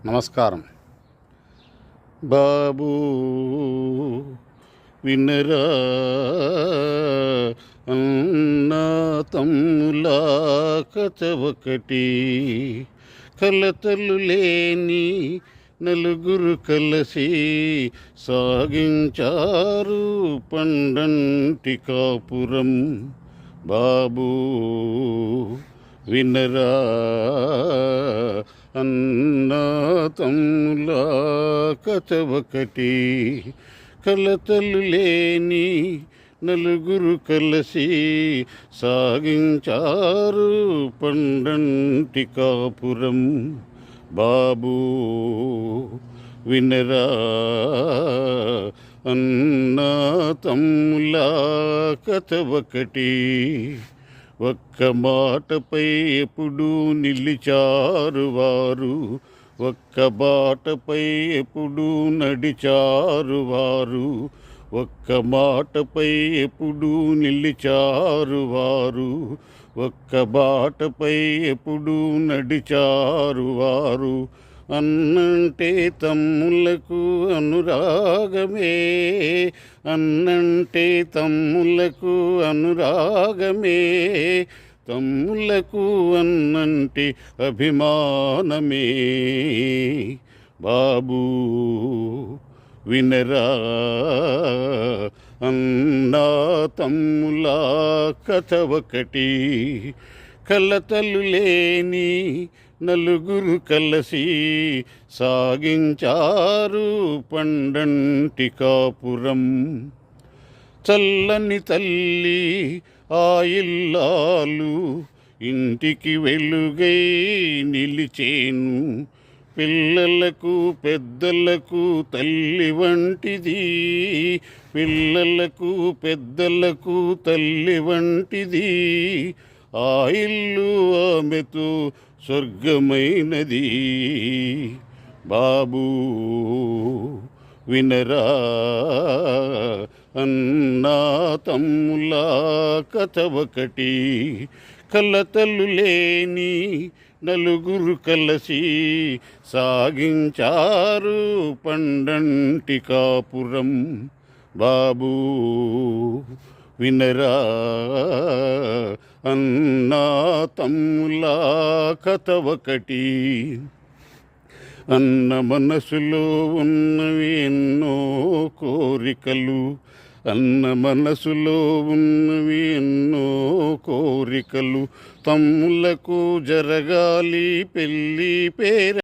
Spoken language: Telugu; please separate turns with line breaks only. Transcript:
నమస్కారం. బాబూ వినరా, అన్నా తమ్ములా కథ ఒకటి. కలతలు లేని నలుగురు కలిసి సాగించారు పండంటి కాపురం. బాబూ వినరా, అన్నా తమ్ములా కథ ఒకటి. కలతలు లేని నలుగురు కలిసి సాగించారు పండంటి కాపురం. బాబూ వినరా, అన్నా తమ్ములా కథ ఒకటి. ఒక్క మాటపై ఎప్పుడూ నిలిచారు వారు, ఒక్క బాటపై ఎప్పుడూ నడిచారు వారు, ఒక్క మాటపై ఎప్పుడూ నిలిచారు వారు, ఒక్క బాటపై ఎప్పుడూ నడిచారు వారు. అన్నంటే తమ్ములకు అనురాగమే, అన్నంటే తమ్ములకు అనురాగమే, తమ్ములకు అన్నంటే అభిమానమే. బాబూ వినరా, అన్నా తమ్ములా కథ ఒకటి. కలతలు లేని నలుగురు కలిసి సాగించారు పండంటి కాపురం. చల్లని తల్లి ఆ ఇల్లాలు ఇంటికి వెలుగై నిలిచేను. పిల్లలకు పెద్దలకు తల్లి వంటిది, పిల్లలకు పెద్దలకు తల్లి వంటిది. ఆ ఇల్లు ఆమెతో స్వర్గమైనది. బాబూ వినరా, అన్నా తమ్ములా కథ ఒకటి. కలతలు లేని నలుగురు కలిసి సాగించారు పండంటి కాపురం. బాబూ వినరా, అన్నా తమ్ములా కథ ఒకటి. అన్న మనసులో ఉన్నవి ఎన్నో కోరికలు, అన్న మనసులో ఉన్నవి ఎన్నో కోరికలు. తమ్ములకు జరగాలి పెళ్ళి పేర